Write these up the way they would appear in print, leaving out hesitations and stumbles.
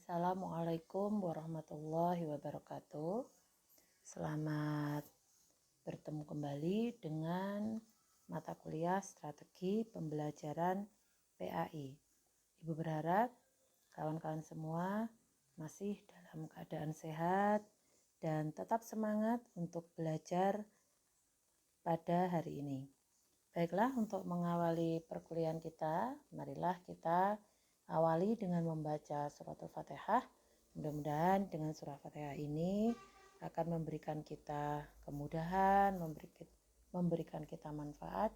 Assalamualaikum warahmatullahi wabarakatuh. Selamat bertemu kembali dengan mata kuliah strategi pembelajaran PAI. Ibu berharap kawan-kawan semua masih dalam keadaan sehat dan tetap semangat untuk belajar pada hari ini. Baiklah, untuk mengawali perkuliahan kita, marilah kita awali dengan membaca surat Al-Fatihah. Mudah-mudahan dengan surah Al-Fatihah ini akan memberikan kita kemudahan, memberikan kita manfaat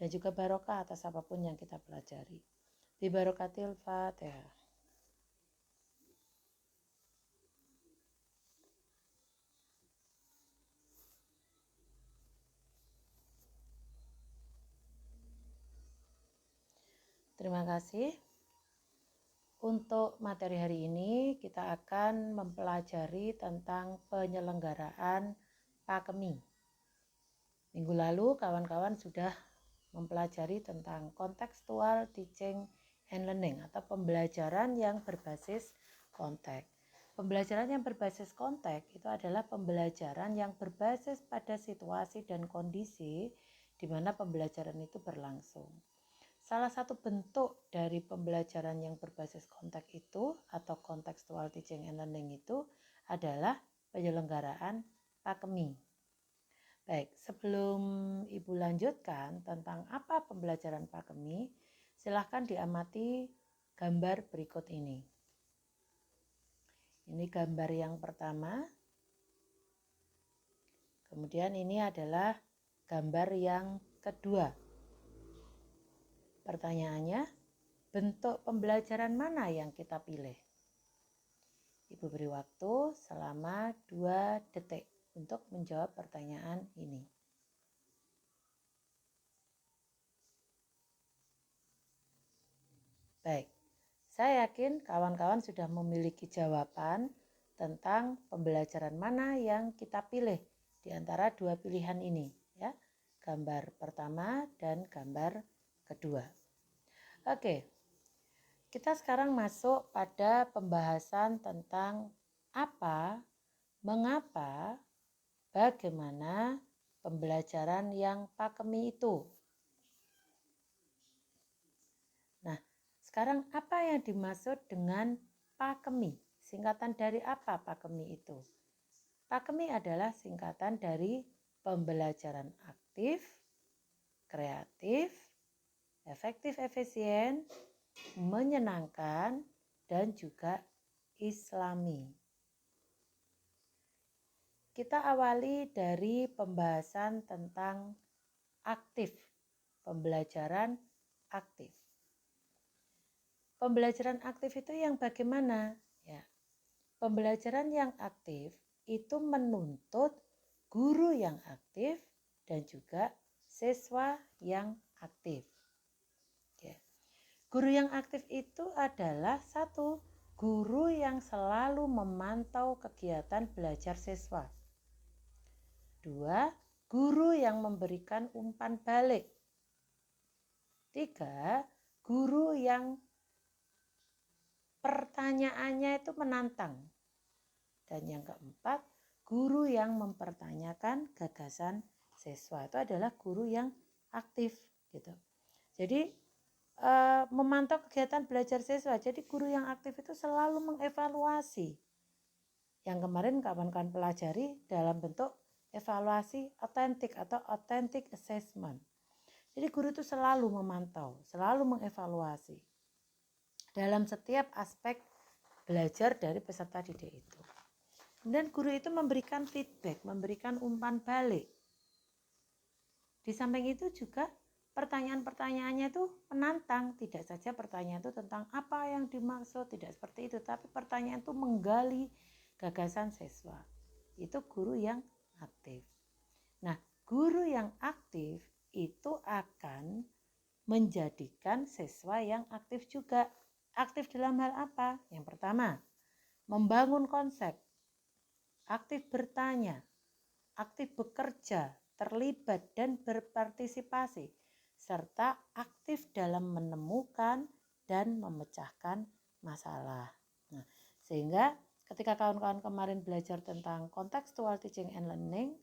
dan juga barokah atas apapun yang kita pelajari. Bi barokatil Fatihah. Terima kasih. Untuk materi hari ini kita akan mempelajari tentang penyelenggaraan PAKEMI. Minggu lalu kawan-kawan sudah mempelajari tentang contextual teaching and learning atau pembelajaran yang berbasis konteks. Pembelajaran yang berbasis konteks itu adalah pembelajaran yang berbasis pada situasi dan kondisi di mana pembelajaran itu berlangsung. Salah satu bentuk dari pembelajaran yang berbasis konteks itu atau contextual teaching and learning itu adalah penyelenggaraan PAKEMI. Baik, sebelum Ibu lanjutkan tentang apa pembelajaran PAKEMI, silahkan diamati gambar berikut ini. Ini gambar yang pertama. Kemudian ini adalah gambar yang kedua. Pertanyaannya, bentuk pembelajaran mana yang kita pilih? Ibu beri waktu selama 2 detik untuk menjawab pertanyaan ini. Baik, saya yakin kawan-kawan sudah memiliki jawaban tentang pembelajaran mana yang kita pilih di antara 2 pilihan ini, ya. Gambar pertama dan gambar kedua. Oke. Kita sekarang masuk pada pembahasan tentang apa, mengapa, bagaimana pembelajaran yang PAKEMI itu. Nah, sekarang apa yang dimaksud dengan PAKEMI? Singkatan dari apa PAKEMI itu? PAKEMI adalah singkatan dari pembelajaran aktif, kreatif, efektif efisien, menyenangkan, dan juga islami. Kita awali dari pembahasan tentang aktif, pembelajaran aktif. Pembelajaran aktif itu yang bagaimana? Ya, pembelajaran yang aktif itu menuntut guru yang aktif dan juga siswa yang aktif. Guru yang aktif itu adalah satu, guru yang selalu memantau kegiatan belajar siswa. 2, guru yang memberikan umpan balik. 3, guru yang pertanyaannya itu menantang. Dan yang keempat, guru yang mempertanyakan gagasan siswa. Itu adalah guru yang aktif gitu. Jadi memantau kegiatan belajar siswa. Jadi guru yang aktif itu selalu mengevaluasi. Yang kemarin kawan-kawan pelajari dalam bentuk evaluasi otentik atau authentic assessment. Jadi guru itu selalu memantau, selalu mengevaluasi dalam setiap aspek belajar dari peserta didik itu. Kemudian guru itu memberikan feedback, memberikan umpan balik. Di samping itu juga pertanyaan-pertanyaannya itu menantang, tidak saja pertanyaan itu tentang apa yang dimaksud, tidak seperti itu, tapi pertanyaan itu menggali gagasan siswa. Itu guru yang aktif. Nah, guru yang aktif itu akan menjadikan siswa yang aktif juga. Aktif dalam hal apa? Yang pertama, membangun konsep, aktif bertanya, aktif bekerja, terlibat dan berpartisipasi, serta aktif dalam menemukan dan memecahkan masalah. Nah, Sehingga ketika kawan-kawan kemarin belajar tentang contextual teaching and learning,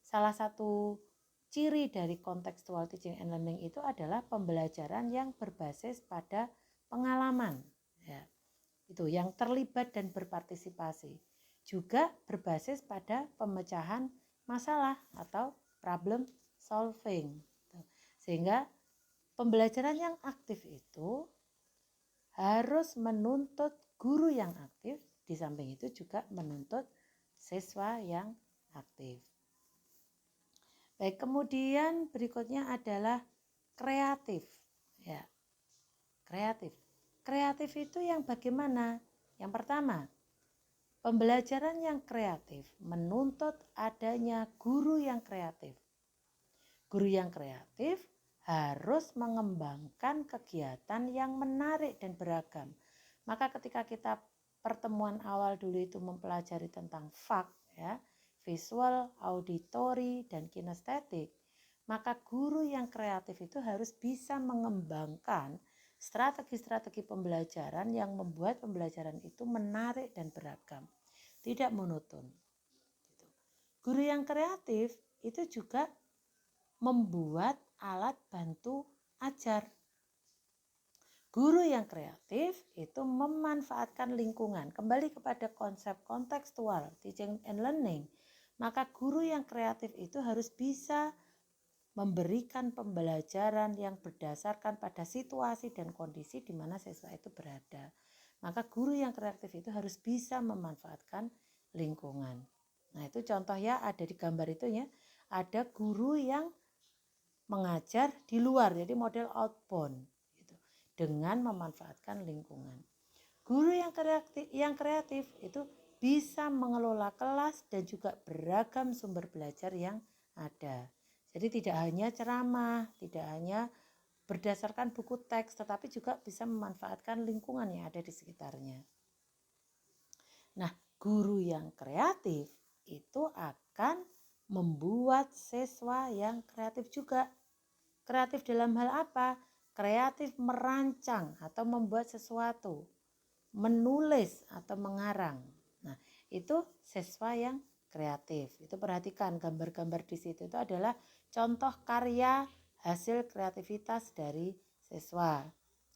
salah satu ciri dari contextual teaching and learning itu adalah pembelajaran yang berbasis pada pengalaman, ya. Itu yang terlibat dan berpartisipasi. Juga berbasis pada pemecahan masalah atau problem solving. Sehingga pembelajaran yang aktif itu harus menuntut guru yang aktif, di samping itu juga menuntut siswa yang aktif. Baik, kemudian berikutnya adalah kreatif. Ya, kreatif. Kreatif itu yang bagaimana? Yang pertama, pembelajaran yang kreatif menuntut adanya guru yang kreatif. Guru yang kreatif harus mengembangkan kegiatan yang menarik dan beragam. Maka ketika kita pertemuan awal dulu itu mempelajari tentang FAK, ya, visual, auditory, dan kinestetik, maka guru yang kreatif itu harus bisa mengembangkan strategi-strategi pembelajaran yang membuat pembelajaran itu menarik dan beragam, tidak monoton. Guru yang kreatif itu juga membuat alat bantu ajar. Guru yang kreatif itu memanfaatkan lingkungan. Kembali kepada konsep kontekstual teaching and learning, maka guru yang kreatif itu harus bisa memberikan pembelajaran yang berdasarkan pada situasi dan kondisi di mana siswa itu berada. Maka guru yang kreatif itu harus bisa memanfaatkan lingkungan. Nah, itu contoh ya, ada di gambar itu ya. Ada guru yang mengajar di luar, jadi model outbound gitu, dengan memanfaatkan lingkungan. Guru yang kreatif itu bisa mengelola kelas dan juga beragam sumber belajar yang ada. Jadi tidak hanya ceramah, tidak hanya berdasarkan buku teks, tetapi juga bisa memanfaatkan lingkungan yang ada di sekitarnya. Nah, guru yang kreatif itu akan membuat siswa yang kreatif juga. Kreatif dalam hal apa? Kreatif merancang atau membuat sesuatu, menulis atau mengarang. Nah, itu siswa yang kreatif. Itu perhatikan gambar-gambar di situ itu adalah contoh karya hasil kreativitas dari siswa.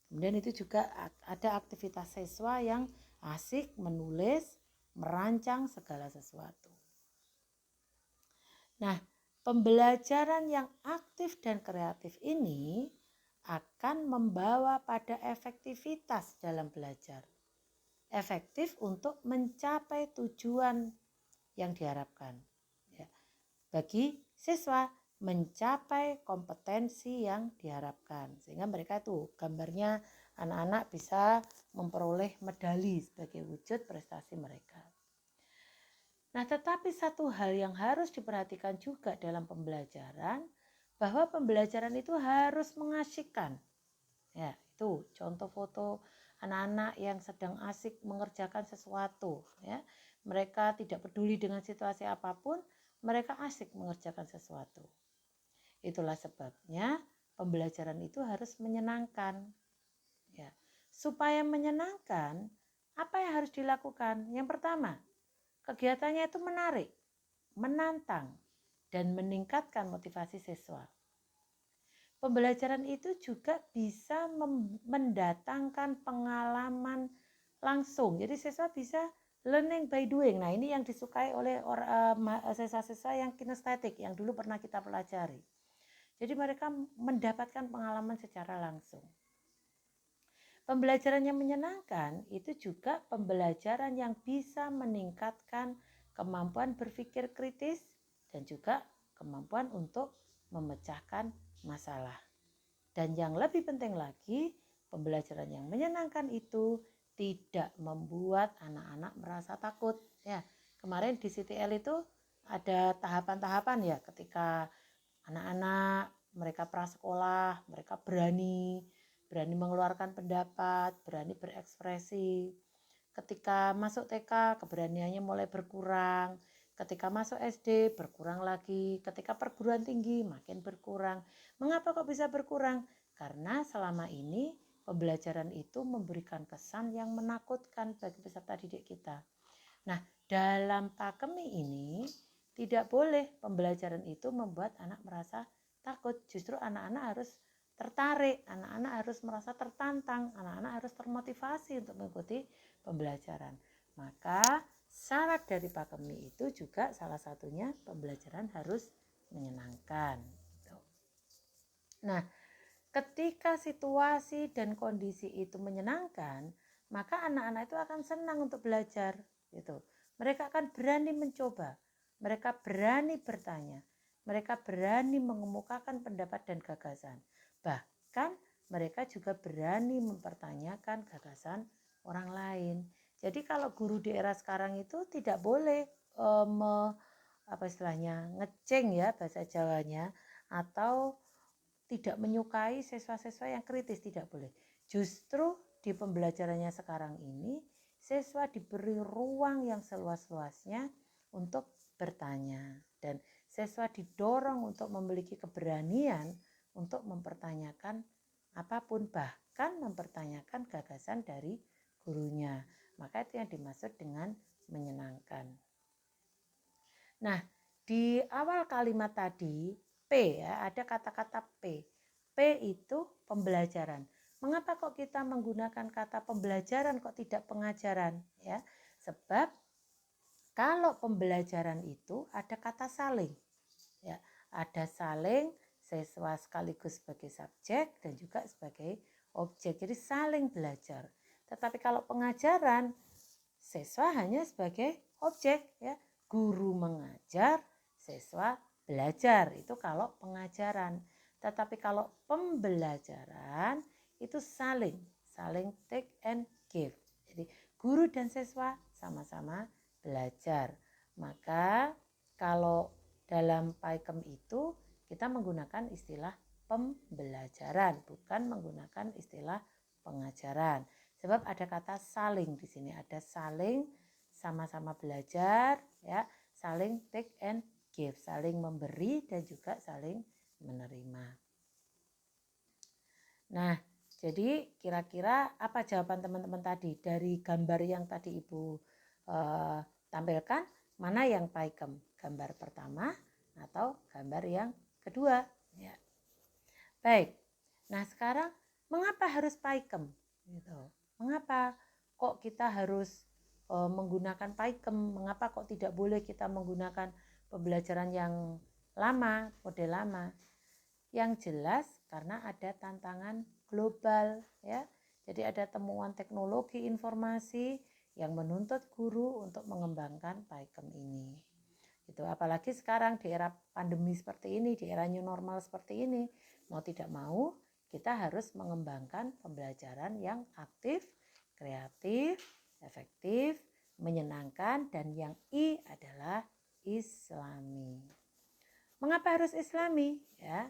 Kemudian itu juga ada aktivitas siswa yang asik menulis, merancang segala sesuatu. Nah, pembelajaran yang aktif dan kreatif ini akan membawa pada efektivitas dalam belajar. Efektif untuk mencapai tujuan yang diharapkan. Ya. Bagi siswa mencapai kompetensi yang diharapkan. Sehingga mereka itu gambarnya anak-anak bisa memperoleh medali sebagai wujud prestasi mereka. Nah, tetapi satu hal yang harus diperhatikan juga dalam pembelajaran, bahwa pembelajaran itu harus mengasyikkan. Ya, itu contoh foto anak-anak yang sedang asik mengerjakan sesuatu, ya. Mereka tidak peduli dengan situasi apapun, mereka asik mengerjakan sesuatu. Itulah sebabnya pembelajaran itu harus menyenangkan. Ya. Supaya menyenangkan, apa yang harus dilakukan? Yang pertama, kegiatannya itu menarik, menantang, dan meningkatkan motivasi siswa. Pembelajaran itu juga bisa mendatangkan pengalaman langsung. Jadi siswa bisa learning by doing. Nah, ini yang disukai oleh siswa-siswa yang kinestetik yang dulu pernah kita pelajari. Jadi mereka mendapatkan pengalaman secara langsung. Pembelajaran yang menyenangkan itu juga pembelajaran yang bisa meningkatkan kemampuan berpikir kritis dan juga kemampuan untuk memecahkan masalah. Dan yang lebih penting lagi, pembelajaran yang menyenangkan itu tidak membuat anak-anak merasa takut. Ya, kemarin di CTL itu ada tahapan-tahapan ya, ketika anak-anak mereka prasekolah, mereka berani mengeluarkan pendapat, berani berekspresi. Ketika masuk TK, keberaniannya mulai berkurang. Ketika masuk SD, berkurang lagi. Ketika perguruan tinggi, makin berkurang. Mengapa kok bisa berkurang? Karena selama ini pembelajaran itu memberikan kesan yang menakutkan bagi peserta didik kita. Nah, dalam pakemi ini tidak boleh pembelajaran itu membuat anak merasa takut. Justru anak-anak harus tertarik, anak-anak harus merasa tertantang, anak-anak harus termotivasi untuk mengikuti pembelajaran. Maka syarat dari pakemi itu juga salah satunya pembelajaran harus menyenangkan. Nah, ketika situasi dan kondisi itu menyenangkan, maka anak-anak itu akan senang untuk belajar, gitu. Mereka akan berani mencoba, mereka berani bertanya, mereka berani mengemukakan pendapat dan gagasan. Bahkan mereka juga berani mempertanyakan gagasan orang lain. Jadi kalau guru di era sekarang itu tidak boleh ngeceng ya bahasa Jawanya, atau tidak menyukai siswa-siswa yang kritis, tidak boleh. Justru di pembelajarannya sekarang ini, siswa diberi ruang yang seluas-luasnya untuk bertanya, dan siswa didorong untuk memiliki keberanian untuk mempertanyakan apapun, bahkan mempertanyakan gagasan dari gurunya. Maka itu yang dimaksud dengan menyenangkan. Nah, di awal kalimat tadi P ya, ada kata-kata P. P itu pembelajaran. Mengapa kok kita menggunakan kata pembelajaran kok tidak pengajaran ya? Sebab kalau pembelajaran itu ada kata saling. Ya, ada saling, siswa sekaligus sebagai subjek dan juga sebagai objek. Jadi saling belajar. Tetapi kalau pengajaran, siswa hanya sebagai objek ya. Guru mengajar, siswa belajar, itu kalau pengajaran. Tetapi kalau pembelajaran itu saling take and give. Jadi guru dan siswa sama-sama belajar. Maka kalau dalam PAIKEM itu kita menggunakan istilah pembelajaran, bukan menggunakan istilah pengajaran. Sebab ada kata saling di sini, ada saling sama-sama belajar ya, saling take and give, saling memberi dan juga saling menerima. Nah, jadi kira-kira apa jawaban teman-teman tadi dari gambar yang tadi Ibu tampilkan? Mana yang PAIKEM? Gambar pertama atau gambar yang kedua? Ya. Baik. Nah, sekarang mengapa harus PAIKEM? Gitu. Mengapa kok kita harus menggunakan PAIKEM? Mengapa kok tidak boleh kita menggunakan pembelajaran yang lama, model lama? Yang jelas karena ada tantangan global ya. Jadi ada temuan teknologi informasi yang menuntut guru untuk mengembangkan PAIKEM ini. Gitu. Apalagi sekarang di era pandemi seperti ini, di era new normal seperti ini, mau tidak mau kita harus mengembangkan pembelajaran yang aktif, kreatif, efektif, menyenangkan, dan yang I adalah Islami. Mengapa harus Islami? Ya,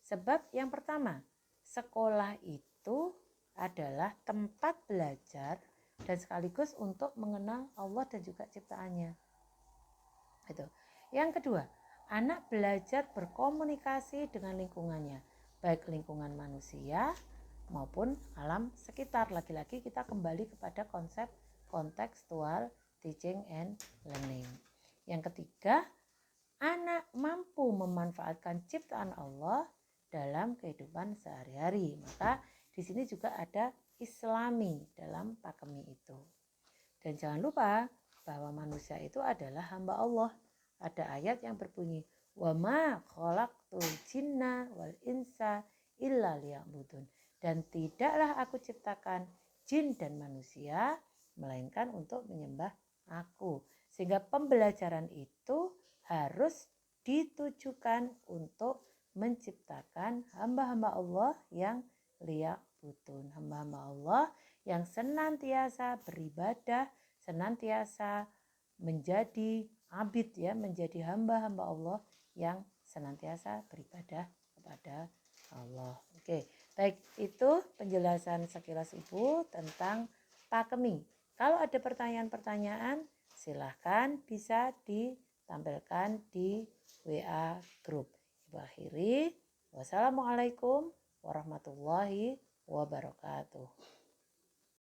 sebab yang pertama, sekolah itu adalah tempat belajar dan sekaligus untuk mengenal Allah dan juga ciptaannya. Itu. Yang kedua, anak belajar berkomunikasi dengan lingkungannya, baik lingkungan manusia maupun alam sekitar. Lagi-lagi kita kembali kepada konsep contextual teaching and learning. Yang ketiga, anak mampu memanfaatkan ciptaan Allah dalam kehidupan sehari-hari. Maka di sini juga ada Islami dalam pakemi itu. Dan jangan lupa bahwa manusia itu adalah hamba Allah. Ada ayat yang berbunyi, wa ma khalaqtul jinna wal insa illa liya'budun. Dan tidaklah aku ciptakan jin dan manusia melainkan untuk menyembah aku. Sehingga pembelajaran itu harus ditujukan untuk menciptakan hamba-hamba Allah yang liya'budun, hamba-hamba Allah yang senantiasa beribadah, senantiasa menjadi abid ya, menjadi hamba-hamba Allah yang senantiasa beribadah kepada Allah. Oke, baik, itu penjelasan sekilas Ibu tentang pakemi. Kalau ada pertanyaan-pertanyaan, silahkan bisa ditampilkan di WA group. Ibu akhiri, wassalamualaikum warahmatullahi wabarakatuh.